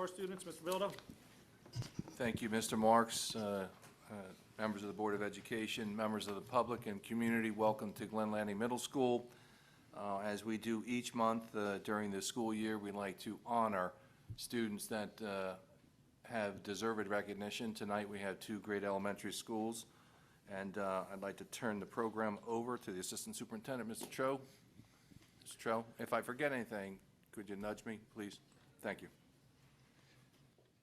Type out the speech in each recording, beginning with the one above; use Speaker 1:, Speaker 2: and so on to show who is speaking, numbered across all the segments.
Speaker 1: Star students. Mr. Bildo.
Speaker 2: Thank you, Mr. Marks. Members of the Board of Education, members of the public and community, welcome to Glen Lanning Middle School. As we do each month during the school year, we like to honor students that have deserved recognition. Tonight we have two great elementary schools, and I'd like to turn the program over to the Assistant Superintendent, Mr. Cho. Mr. Cho, if I forget anything, could you nudge me, please? Thank you.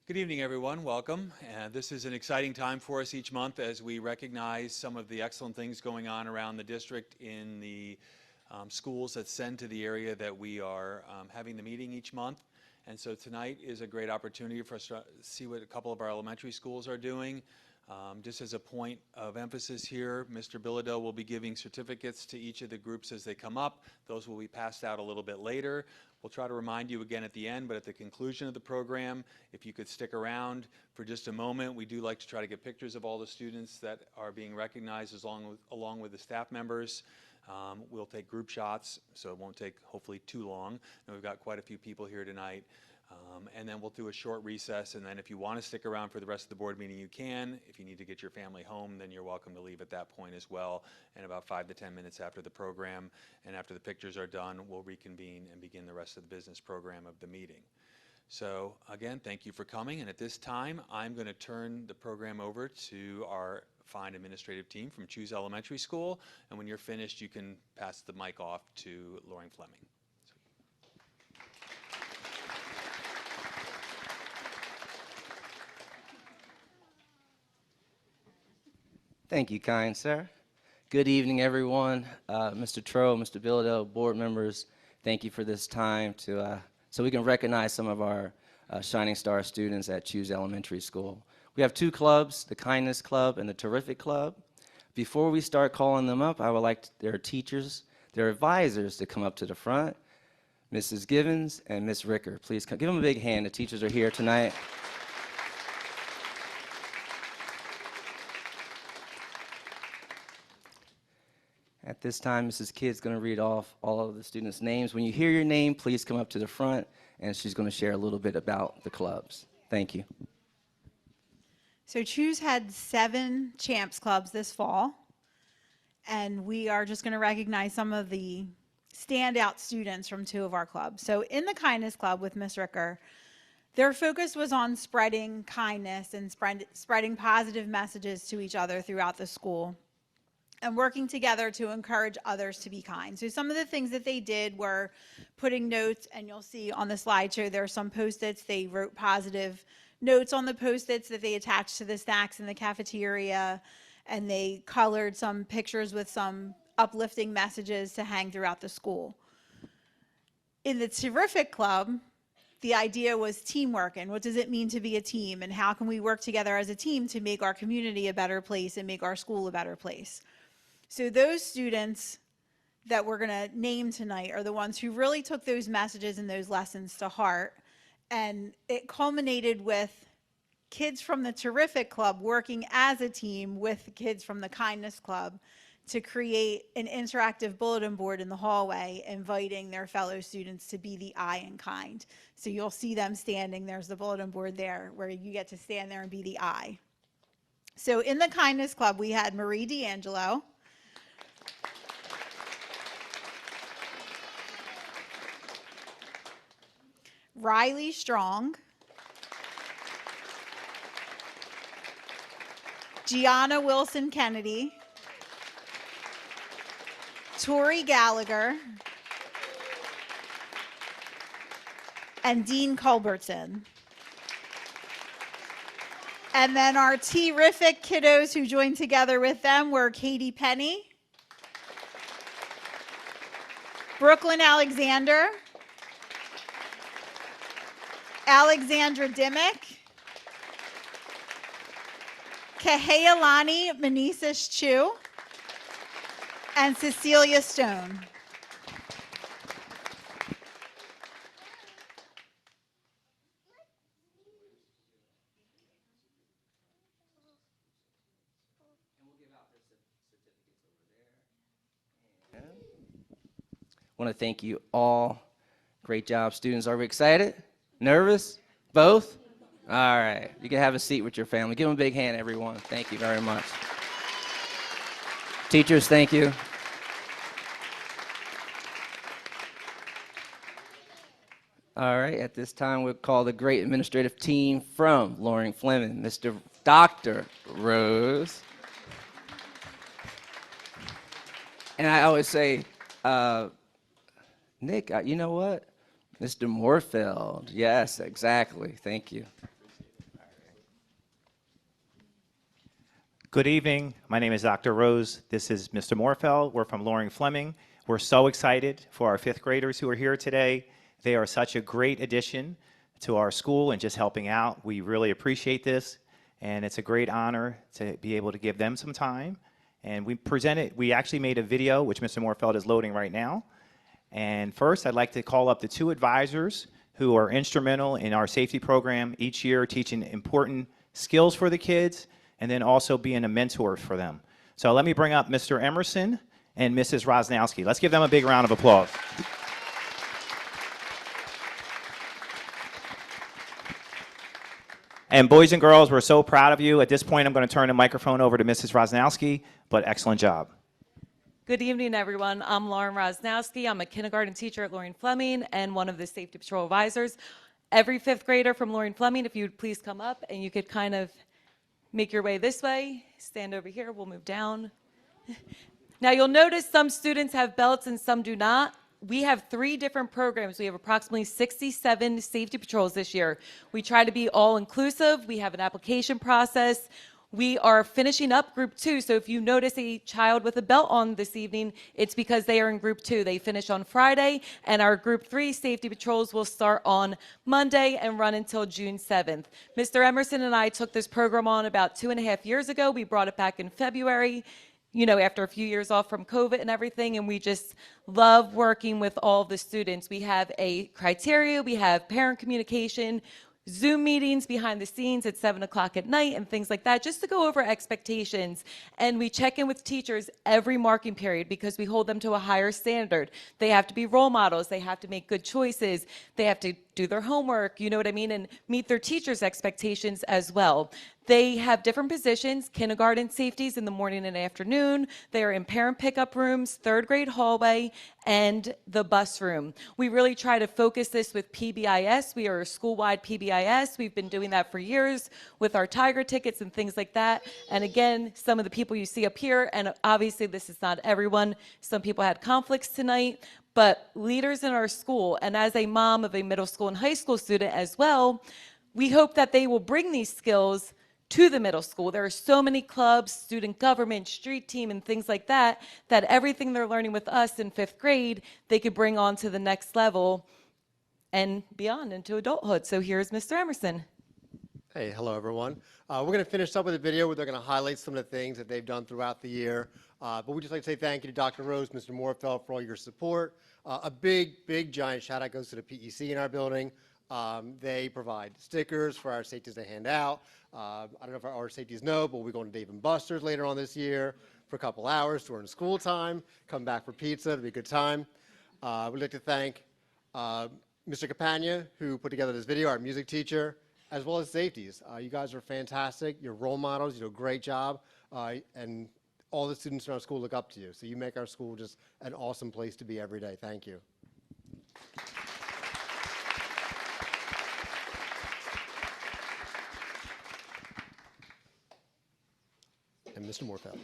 Speaker 3: Good evening, everyone. Welcome. This is an exciting time for us each month as we recognize some of the excellent things going on around the district in the schools that send to the area that we are having the meeting each month. And so tonight is a great opportunity for us to see what a couple of our elementary schools are doing. Just as a point of emphasis here, Mr. Bilodeau will be giving certificates to each of the groups as they come up. Those will be passed out a little bit later. We'll try to remind you again at the end, but at the conclusion of the program, if you could stick around for just a moment, we do like to try to get pictures of all the students that are being recognized along with the staff members. We'll take group shots, so it won't take hopefully too long. And we've got quite a few people here tonight. And then we'll do a short recess, and then if you want to stick around for the rest of the board meeting, you can. If you need to get your family home, then you're welcome to leave at that point as well. And about 5 to 10 minutes after the program, and after the pictures are done, we'll reconvene and begin the rest of the business program of the meeting. So again, thank you for coming, and at this time, I'm going to turn the program over to our fine administrative team from Choose Elementary School, and when you're finished, you can pass the mic off to Lauren Fleming.
Speaker 4: Thank you, kind sir. Good evening, everyone. Mr. Tro, Mr. Bilodeau, board members, thank you for this time so we can recognize some of our Shining Star students at Choose Elementary School. We have two clubs, the Kindness Club and the Terrific Club. Before we start calling them up, I would like their teachers, their advisors to come up to the front. Mrs. Givens and Ms. Ricker, please come. Give them a big hand. The teachers are here tonight. At this time, Mrs. Kidd's going to read off all of the students' names. When you hear your name, please come up to the front, and she's going to share a little bit about the clubs. Thank you.
Speaker 5: So Choose had 7 Champs Clubs this fall, and we are just going to recognize some of the standout students from 2 of our clubs. So in the Kindness Club with Ms. Ricker, their focus was on spreading kindness and spreading positive messages to each other throughout the school, and working together to encourage others to be kind. So some of the things that they did were putting notes, and you'll see on the slideshow there are some Post-its. They wrote positive notes on the Post-its that they attached to the snacks in the cafeteria, and they colored some pictures with some uplifting messages to hang throughout the school. In the Terrific Club, the idea was teamwork, and what does it mean to be a team, and how can we work together as a team to make our community a better place and make our school a better place. So those students that we're going to name tonight are the ones who really took those messages and those lessons to heart. And it culminated with kids from the Terrific Club working as a team with kids from the Kindness Club to create an interactive bulletin board in the hallway, inviting their fellow students to be the I in kind. So you'll see them standing. There's the bulletin board there where you get to stand there and be the I. So in the Kindness Club, we had Marie D'Angelo, Riley Strong, Gianna Wilson Kennedy, Tori Gallagher, and Dean Culbertson. And then our terrific kiddos who joined together with them were Katie Penny, Brooklyn Alexander, Alexandra Dimmick, Kahealani Manisis Chu, and Cecilia Stone.
Speaker 4: I want to thank you all. Great job, students. Are we excited? Nervous? Both? All right. You can have a seat with your family. Give them a big hand, everyone. Thank you very much. Teachers, thank you. All right. At this time, we'll call the great administrative team from Loring Fleming, Mr. Dr. Rose. And I always say, Nick, you know what? Mr. Moorfeld. Yes, exactly. Thank you.
Speaker 1: Good evening. My name is Dr. Rose. This is Mr. Moorfeld. We're from Loring Fleming. We're so excited for our fifth graders who are here today. They are such a great addition to our school and just helping out. We really appreciate this, and it's a great honor to be able to give them some time. And we actually made a video, which Mr. Moorfeld is loading right now. And first, I'd like to call up the two advisors who are instrumental in our safety program each year, teaching important skills for the kids, and then also being a mentor for them. So let me bring up Mr. Emerson and Mrs. Rosnowski. Let's give them a big round of applause. And boys and girls, we're so proud of you. At this point, I'm going to turn the microphone over to Mrs. Rosnowski, but excellent job.
Speaker 6: Good evening, everyone. I'm Lauren Rosnowski. I'm a kindergarten teacher at Loring Fleming and one of the Safety Patrol advisors. Every fifth grader from Loring Fleming, if you'd please come up and you could kind of make your way this way. Stand over here. We'll move down. Now, you'll notice some students have belts and some do not. We have 3 different programs. We have approximately 67 safety patrols this year. We try to be all-inclusive. We have an application process. We are finishing up Group 2, so if you notice a child with a belt on this evening, it's because they are in Group 2. They finish on Friday, and our Group 3 safety patrols will start on Monday and run until June 7th. Mr. Emerson and I took this program on about 2.5 years ago. We brought it back in February, you know, after a few years off from COVID and everything, and we just love working with all the students. We have a criteria, we have parent communication, Zoom meetings behind the scenes at 7 o'clock at night and things like that, just to go over expectations. And we check in with teachers every marking period because we hold them to a higher standard. They have to be role models. They have to make good choices. They have to do their homework, you know what I mean, and meet their teachers' expectations as well. They have different positions, kindergarten safeties in the morning and afternoon. They are in parent pickup rooms, 3rd grade hallway, and the bus room. We really try to focus this with PBIS. We are a school-wide PBIS. We've been doing that for years with our Tiger tickets and things like that. And again, some of the people you see up here, and obviously this is not everyone. Some people had conflicts tonight, but leaders in our school, and as a mom of a middle school and high school student as well, we hope that they will bring these skills to the middle school. There are so many clubs, student government, street team, and things like that, that everything they're learning with us in 5th grade, they could bring on to the next level and beyond into adulthood. So here's Mr. Emerson.
Speaker 7: Hey, hello everyone. We're going to finish up with a video where they're going to highlight some of the things that they've done throughout the year. But we'd just like to say thank you to Dr. Rose, Mr. Moorfeld for all your support. A big, giant shout out goes to the PEC in our building. They provide stickers for our safeties to hand out. I don't know if our safeties know, but we're going to Dave & Buster's later on this year for a couple hours during school time. Come back for pizza. It'll be a good time. We'd like to thank Mr. Capagna, who put together this video, our music teacher, as well as safeties. You guys are fantastic. You're role models. You do a great job. And all the students in our school look up to you. So you make our school just an awesome place to be every day. Thank you. And Mr. Moorfeld.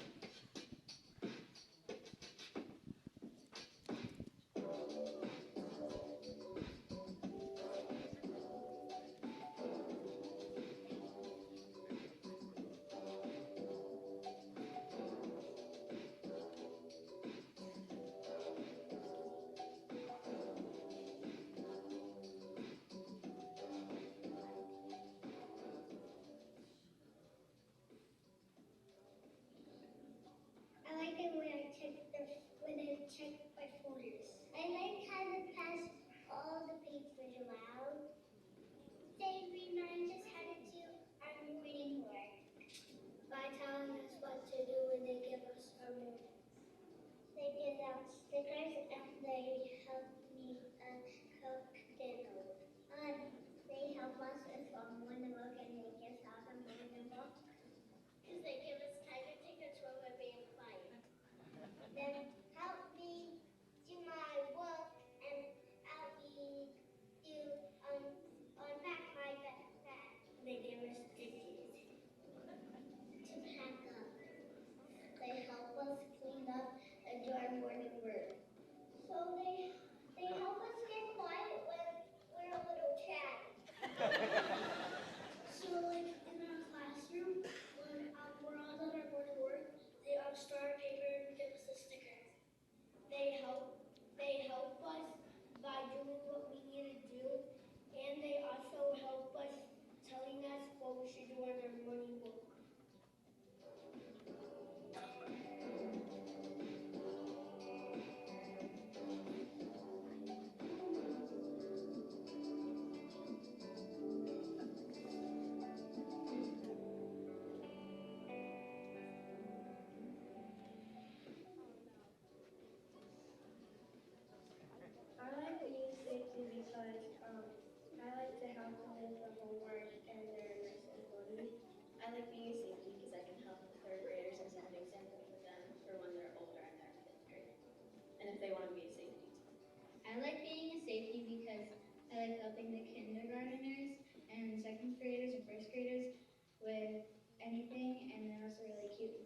Speaker 8: anything, and they're also really cute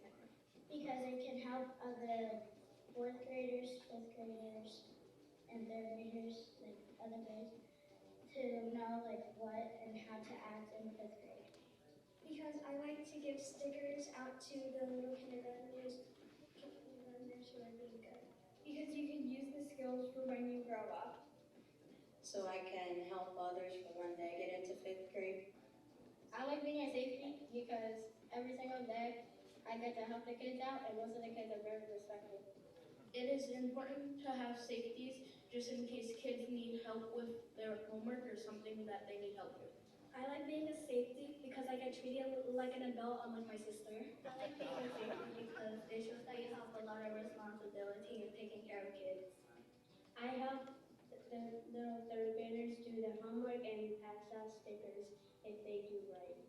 Speaker 8: because it can help other fourth graders, fifth graders, and third graders, like other grades, to know like what and how to act in fifth grade. Because I like to give stickers out to the little kindergartners who are being good. Because you can use the skills for when you grow up.
Speaker 9: So I can help others for when they get into fifth grade.
Speaker 8: I like being a safety because every single day I get to help the kids out, and most of the kids are very respectful. It is important to have safeties just in case kids need help with their homework or something that they need help with. I like being a safety because I get treated like an adult, unlike my sister. I like being a safety because it shows that you have a lot of responsibility in taking care of kids. I help the little third graders do their homework and pass out stickers if they do right.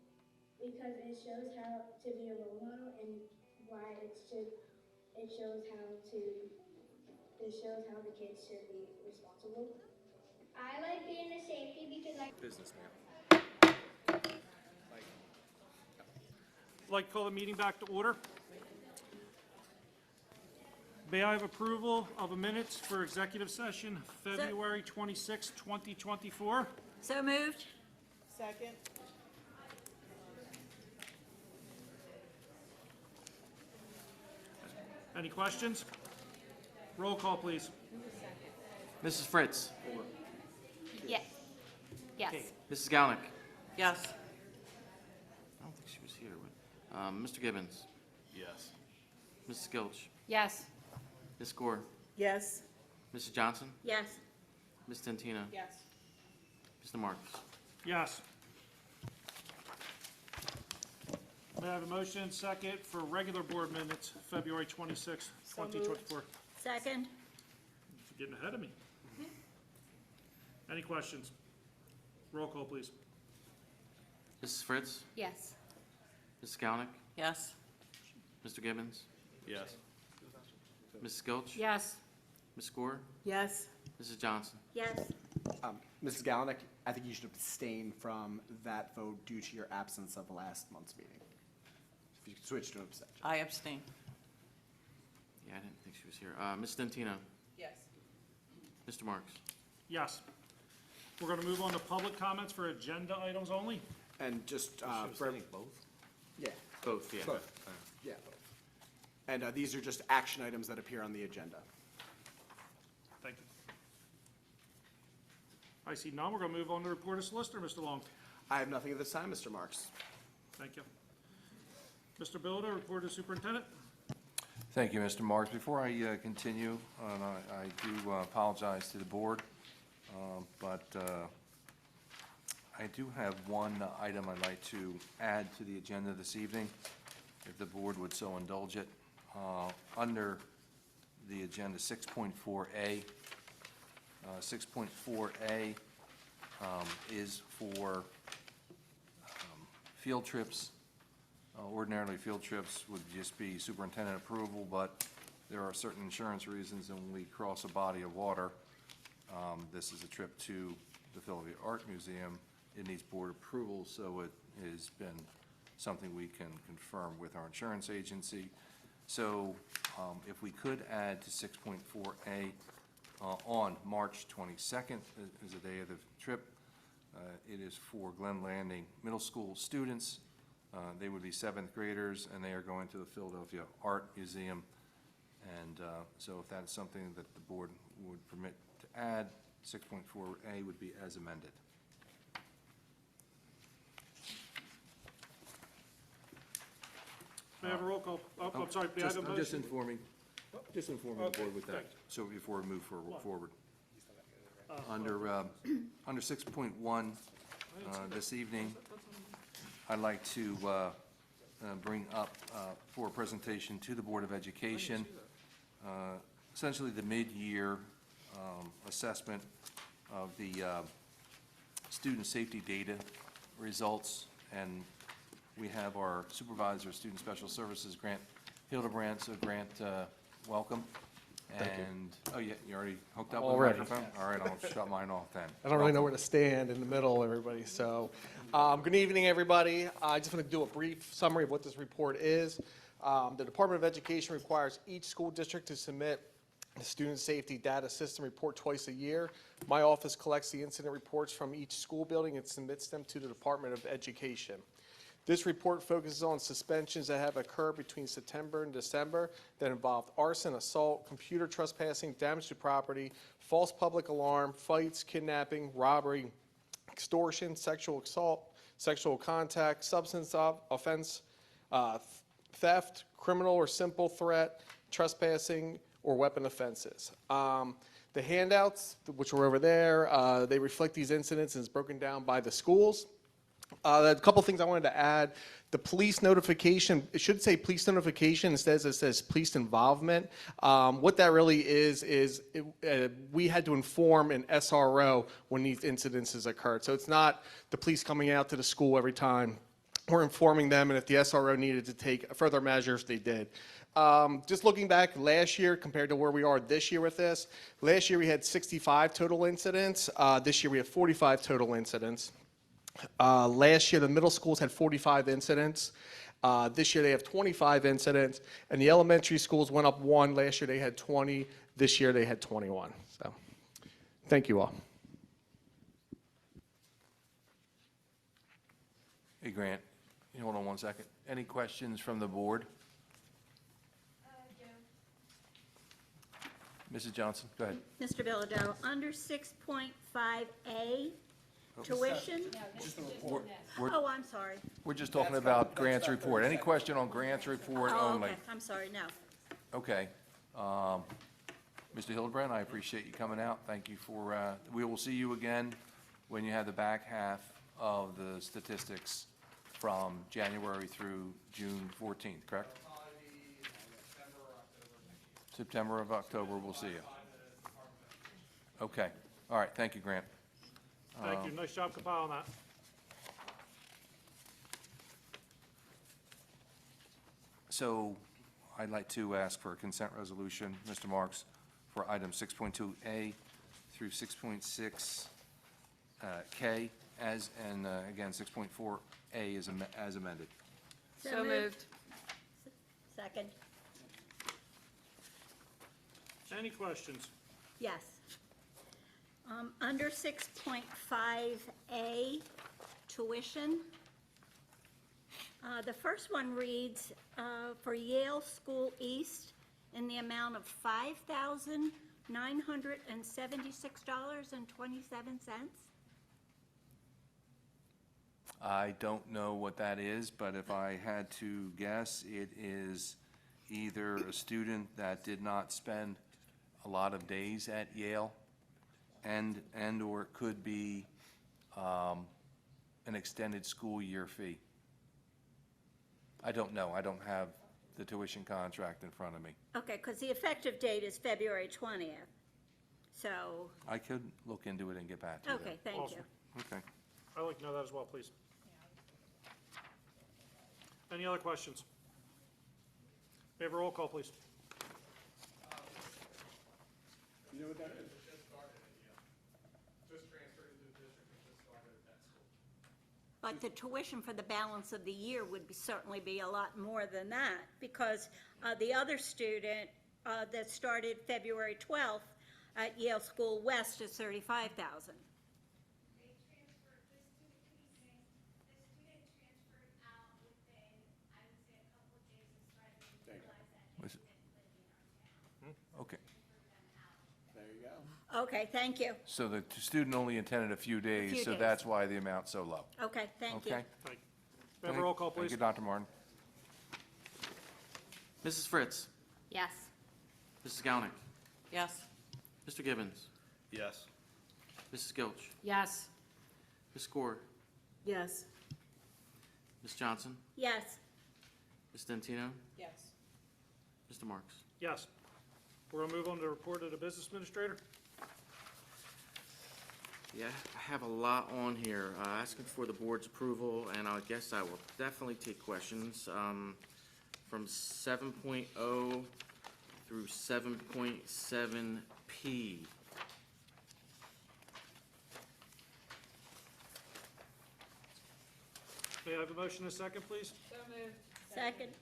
Speaker 8: Because it shows how to be a role model and why it shows how the kids should be responsible. I like being a safety because I
Speaker 2: Business now.
Speaker 10: I'd like to call the meeting back to order. May I have approval of a minutes for executive session, February 26, 2024?
Speaker 9: So moved.
Speaker 11: Second.
Speaker 10: Any questions? Roll call, please.
Speaker 12: Mrs. Fritz.
Speaker 8: Yes. Yes.
Speaker 12: Mrs. Galnick.
Speaker 11: Yes.
Speaker 12: I don't think she was here. But, Mr. Gibbons.
Speaker 2: Yes.
Speaker 12: Mrs. Gilch.
Speaker 8: Yes.
Speaker 12: Ms. Gore.
Speaker 11: Yes.
Speaker 12: Mrs. Johnson.
Speaker 9: Yes.
Speaker 12: Ms. Tantina.
Speaker 11: Yes.
Speaker 12: Mr. Marks.
Speaker 10: Yes. May I have a motion and second for regular board minutes, February 26, 2024?
Speaker 9: Second.
Speaker 10: You're getting ahead of me. Any questions? Roll call, please.
Speaker 12: Mrs. Fritz.
Speaker 8: Yes.
Speaker 12: Mrs. Galnick.
Speaker 11: Yes.
Speaker 12: Mr. Gibbons.
Speaker 2: Yes.
Speaker 12: Mrs. Gilch.
Speaker 9: Yes.
Speaker 12: Ms. Gore.
Speaker 11: Yes.
Speaker 12: Mrs. Johnson.
Speaker 9: Yes.
Speaker 13: Mrs. Galnick, I think you should abstain from that vote due to your absence of last month's meeting. If you could switch to abstention.
Speaker 11: I abstain.
Speaker 12: Yeah, I didn't think she was here. Ms. Tantina.
Speaker 11: Yes.
Speaker 12: Mr. Marks.
Speaker 10: Yes. We're going to move on to public comments for agenda items only.
Speaker 13: And just
Speaker 2: both?
Speaker 13: yeah,
Speaker 12: Both, yeah.
Speaker 13: both. Yeah, both. And these are just action items that appear on the agenda.
Speaker 10: Thank you. I see none. We're going to move on to report of solicitor, Mr. Long.
Speaker 13: I have nothing at this time, Mr. Marks.
Speaker 10: Thank you. Mr. Bilodeau, report of superintendent.
Speaker 2: Thank you, Mr. Marks. Before I continue, and I do apologize to the board, but I do have one item I'd like to add to the agenda this evening, if the board would so indulge it. Under the agenda 6.4A, 6.4A is for field trips. Ordinarily, field trips would just be superintendent approval, but there are certain insurance reasons, and when we cross a body of water, this is a trip to the Philadelphia Art Museum. It needs board approval, so it has been something we can confirm with our insurance agency. So if we could add to 6.4A, on March 22nd is the day of the trip. It is for Glen Landing Middle School students. They would be seventh graders, and they are going to the Philadelphia Art Museum. And so if that's something that the board would permit to add, 6.4A would be as amended.
Speaker 10: May I have a roll call? Oh, I'm sorry. May I have a
Speaker 2: I'm just
Speaker 10: motion?
Speaker 2: informing the
Speaker 10: Okay,
Speaker 2: board with that,
Speaker 10: thanks.
Speaker 2: so before we move forward. Under 6.1, this evening, I'd like to bring up for a presentation to the Board of Education, essentially the mid-year assessment of the student safety data results. And we have our supervisor of student special services, Grant Hildebrand. So Grant, welcome. And, oh, yeah, you already hooked up with the
Speaker 14: Already.
Speaker 2: microphone? All right, I'll shut mine off then.
Speaker 14: I don't really know where to stand in the middle, everybody, so Good evening, everybody. I just want to do a brief summary of what this report is. The Department of Education requires each school district to submit a student safety data system report twice a year. My office collects the incident reports from each school building and submits them to the Department of Education. This report focuses on suspensions that have occurred between September and December that involved arson, assault, computer trespassing, damage to property, false public alarm, fights, kidnapping, robbery, extortion, sexual assault, sexual contact, substance offense, theft, criminal or simple threat, trespassing, or weapon offenses. The handouts, which were over there, they reflect these incidents and it's broken down by the schools. A couple things I wanted to add. The police notification, it should say police notification, instead it says police involvement. What that really is we had to inform an SRO when these incidences occurred. So it's not the police coming out to the school every time. We're informing them, and if the SRO needed to take further measures, they did. Just looking back last year compared to where we are this year with this, last year we had 65 total incidents. This year we have 45 total incidents. Last year, the middle schools had 45 incidents. This year, they have 25 incidents. And the elementary schools went up 1. Last year, they had 20. This year, they had 21. So, thank you all.
Speaker 2: Hey, Grant, you hold on one second. Any questions from the board? Mrs. Johnson, go ahead.
Speaker 9: Mr. Bilodeau, under 6.5A, tuition?
Speaker 2: We're-
Speaker 9: Oh, I'm sorry.
Speaker 2: We're just talking about Grant's report. Any question on Grant's report
Speaker 9: Oh,
Speaker 2: only?
Speaker 9: okay, I'm sorry, no.
Speaker 2: Okay. Mr. Hildebrand, I appreciate you coming out. Thank you for, we will see you again when you have the back half of the statistics from January through June 14th, correct? September of October, we'll see you. Okay. All right. Thank you, Grant.
Speaker 10: Thank you. Nice job compiling that.
Speaker 2: So I'd like to ask for a consent resolution, Mr. Marks, for items 6.2A through 6.6K, again, 6.4A is as amended.
Speaker 6: So moved.
Speaker 9: Second,
Speaker 10: Any questions?
Speaker 9: yes. Under 6.5A, tuition. The first one reads, for Yale School East in the amount of $5,976.27.
Speaker 2: I don't know what that is, but if I had to guess, it is either a student that did not spend a lot of days at Yale, or it could be an extended school year fee. I don't know. I don't have the tuition contract in front of me.
Speaker 9: Okay, because the effective date is February 20th. So,
Speaker 2: I could look into it and get back to you.
Speaker 9: okay, thank you.
Speaker 10: Awesome.
Speaker 2: Okay.
Speaker 10: I'd like to know that as well, please. Any other questions? May I have a roll call, please?
Speaker 7: You know what that is?
Speaker 9: But the tuition for the balance of the year would certainly be a lot more than that, because the other student that started February 12th at Yale School West is $35,000.
Speaker 2: Okay.
Speaker 7: There you go.
Speaker 9: Okay, thank you.
Speaker 2: So the student only attended a few days,
Speaker 9: few
Speaker 2: so
Speaker 9: days.
Speaker 2: that's why the amount's so low.
Speaker 9: Okay, thank you.
Speaker 2: Okay?
Speaker 10: Thank you. May I have a roll call,
Speaker 2: Thank
Speaker 10: please?
Speaker 2: you, Dr. Martin.
Speaker 12: Mrs. Fritz.
Speaker 11: Yes.
Speaker 12: Mrs. Galnick.
Speaker 11: Yes.
Speaker 12: Mr. Gibbons.
Speaker 13: Yes.
Speaker 12: Mrs. Gilch.
Speaker 11: Yes.
Speaker 12: Ms. Gore.
Speaker 11: Yes.
Speaker 12: Ms. Johnson.
Speaker 9: Yes,
Speaker 12: Ms. Dentino.
Speaker 11: Yes.
Speaker 12: Mr. Marks.
Speaker 10: Yes. We're going to move on to the report of the business administrator.
Speaker 12: Yeah, I have a lot on here, asking for the board's approval, and I guess I will definitely take questions, from 7.0 through 7.7P.
Speaker 10: May I have a motion and a second, please?
Speaker 9: Second.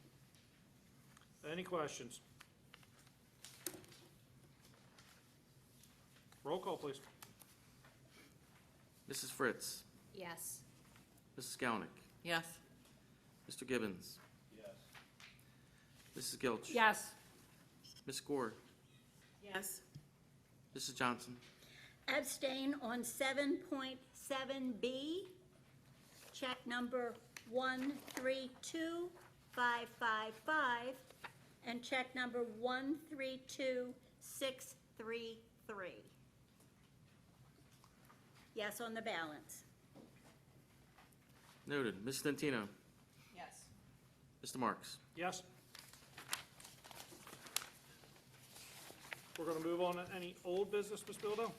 Speaker 10: Any questions? Roll call, please.
Speaker 12: Mrs. Fritz,
Speaker 11: Yes.
Speaker 12: Mrs. Galnick,
Speaker 11: Yes.
Speaker 12: Mr. Gibbons. Yes. Mrs. Gilch.
Speaker 11: Yes.
Speaker 12: Ms. Gore,
Speaker 11: Yes.
Speaker 12: Mrs. Johnson,
Speaker 9: Abstain on 7.7B. Check number 132555 and check number 132633. Yes on the balance.
Speaker 12: noted. Ms. Stantino,
Speaker 11: Yes.
Speaker 12: Mr. Marks.
Speaker 10: Yes. We're going to move on to any old business, Ms. Bildo?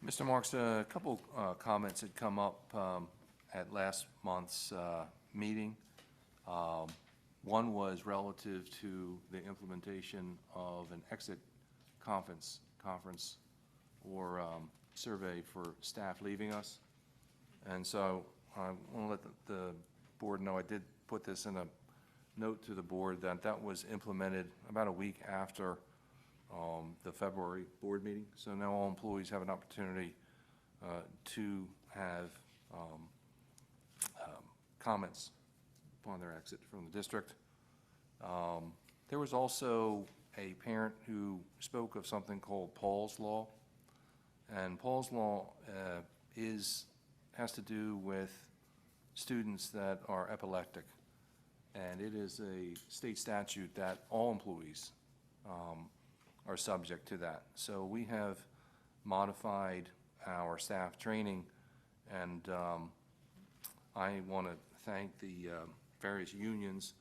Speaker 2: Mr. Marks, a couple comments had come up at last month's meeting. One was relative to the implementation of an exit conference or survey for staff leaving us. And so I want to let the board know, I did put this in a note to the board that that was implemented about a week after the February board meeting. So now all employees have an opportunity to have comments upon their exit from the district. There was also a parent who spoke of something called Paul's Law. And Paul's Law has to do with students that are epileptic. And it is a state statute that all employees are subject to that. So we have modified our staff training, and I want to thank the various unions.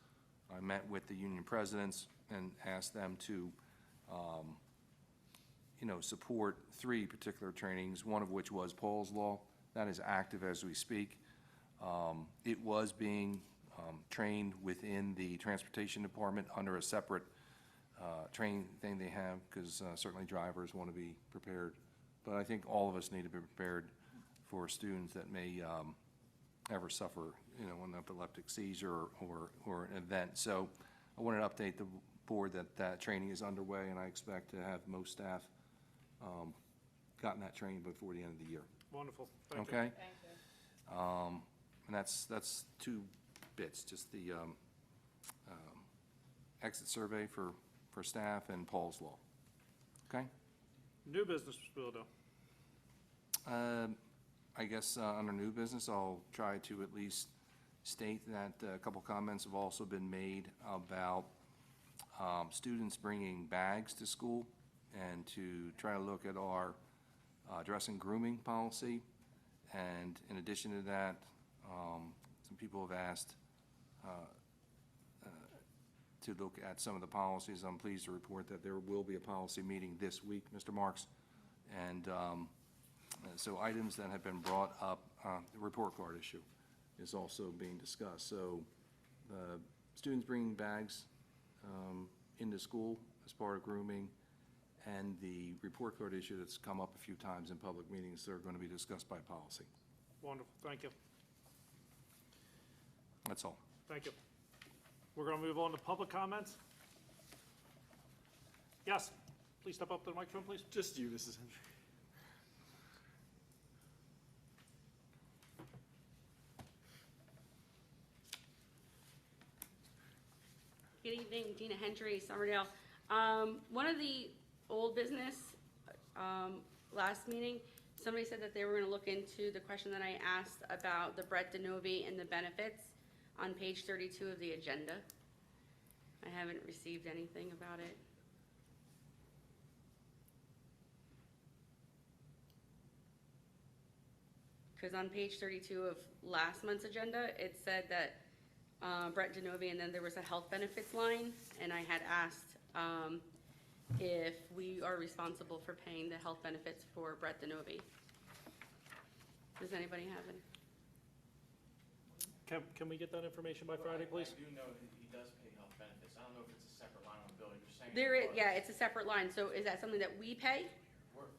Speaker 2: I met with the union presidents and asked them to support 3 particular trainings, one of which was Paul's Law. That is active as we speak. It was being trained within the transportation department under a separate training thing they have, because certainly drivers want to be prepared. But I think all of us need to be prepared for students that may ever suffer, an epileptic seizure or an event. So I wanted to update the board that training is underway, and I expect to have most staff gotten that training before the end of the year.
Speaker 10: Wonderful. Thank you.
Speaker 2: Okay? And that's 2 bits, just the exit survey for staff and Paul's Law. Okay?
Speaker 10: New business, Ms. Bildo.
Speaker 2: I guess under new business, I'll try to at least state that a couple comments have also been made about students bringing bags to school, and to try to look at our dress and grooming policy. And in addition to that, some people have asked to look at some of the policies. I'm pleased to report that there will be a policy meeting this week, Mr. Marks. And so items that have been brought up, the report card issue is also being discussed. So students bringing bags into school as part of grooming, and the report card issue that's come up a few times in public meetings that are going to be discussed by policy.
Speaker 10: Wonderful. Thank you.
Speaker 2: That's all.
Speaker 10: Thank you. We're going to move on to public comments. Yes, please step up to the microphone, please.
Speaker 13: Just you, Mrs. Hendry.
Speaker 15: Good evening, Dina Hendry, Summerdale. One of the old business, last meeting, somebody said that they were gonna look into the question that I asked about the Brett DeNovi and the benefits on page 32 of the agenda. I haven't received anything about it. Because on page 32 of last month's agenda, it said that Brett DeNovi, and then there was a health benefits line, and I had asked if we are responsible for paying the health benefits for Brett DeNovi. Does anybody have any?
Speaker 10: Can we get that information by Friday, please?
Speaker 12: I do know that he does pay health benefits. I don't know if it's a separate line on the bill. You're saying.
Speaker 15: There is, yeah, it's a separate line. So is that something that we pay?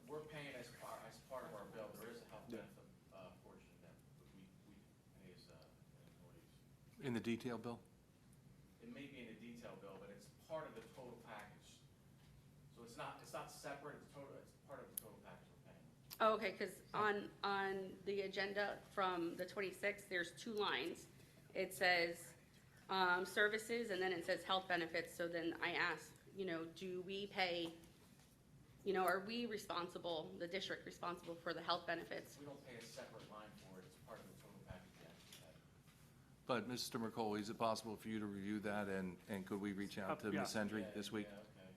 Speaker 12: We're paying as part of our bill. There is a health benefit portion that we
Speaker 2: In the detail bill?
Speaker 12: It may be in the detail bill, but it's part of the total package. So it's not separate, it's part of the total package we're paying.
Speaker 15: Oh, okay, because on the agenda from the 26th, there's two lines. It says services, and then it says health benefits. So then I asked, do we pay, are we responsible, the district responsible for the health benefits?
Speaker 12: We don't pay a separate line for it, it's part of the total package, yeah.
Speaker 2: But Mr. McCauley, is it possible for you to review that, and could we reach out to
Speaker 10: Yeah.
Speaker 2: Ms. Hendry this week?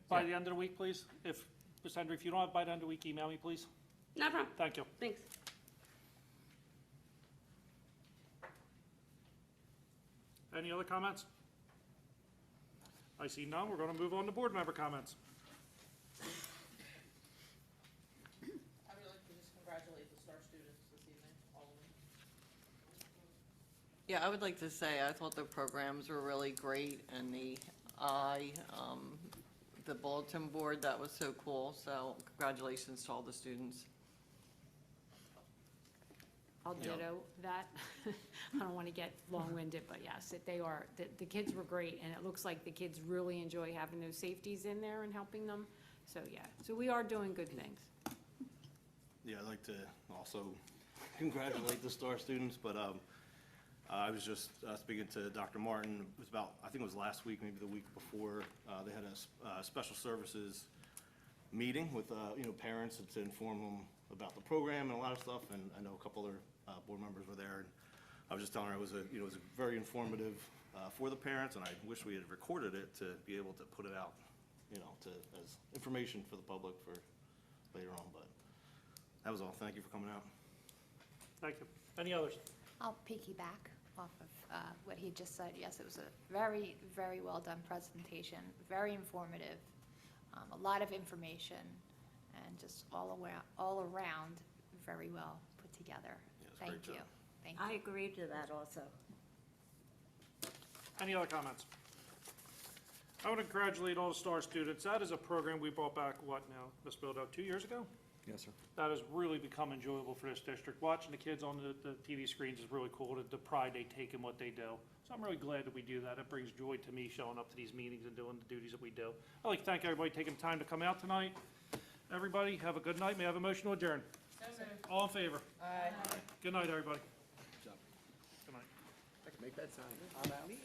Speaker 10: By the end of the week, please. If, Ms. Hendry, if you don't have by the end of the week, email me, please.
Speaker 15: No problem.
Speaker 10: Thank you.
Speaker 15: Thanks.
Speaker 10: Any other comments? I see none. We're going to move on to board member comments.
Speaker 11: I would like to just congratulate the STAR students this evening, all of them.
Speaker 16: Yeah, I would like to say, I thought the programs were really great, and the bulletin board, that was so cool, so congratulations to all the students.
Speaker 17: I'll ditto that. I don't want to get long-winded, but yes, the kids were great, and it looks like the kids really enjoy having those safeties in there and helping them. So, yeah, so we are doing good things.
Speaker 18: Yeah, I'd like to also congratulate the STAR students, but I was just speaking to Dr. Martin. It was about, I think it was last week, maybe the week before, they had a special services meeting with, parents to inform them about the program and a lot of stuff, and I know a couple other board members were there, and I was just telling her it was a very informative for the parents, and I wish we had recorded it to be able to put it out, as information for the public for later on, but that was all. Thank you for coming out.
Speaker 10: Thank you. Any others?
Speaker 19: I'll piggyback off of what he just said. Yes, it was a very, very well done presentation, very informative, a lot of information, and just all around very well put together. Thank you. Thank you.
Speaker 9: I agree to that also.
Speaker 10: Any other comments? I want to congratulate all the STAR students. That is a program we brought back, what now, Ms. Bildo, 2 years ago?
Speaker 20: Yes, sir.
Speaker 10: That has really become enjoyable for this district. Watching the kids on the TV screens is really cool, the pride they take in what they do. So I'm really glad that we do that. It brings joy to me showing up to these meetings and doing the duties that we do. I'd like to thank everybody taking time to come out tonight. Everybody, have a good night. May I have a motion to adjourn? All in favor?
Speaker 11: Aye.
Speaker 10: Good night, everybody.
Speaker 7: Good job.
Speaker 10: Good night.
Speaker 7: I can make that sign. I'm out.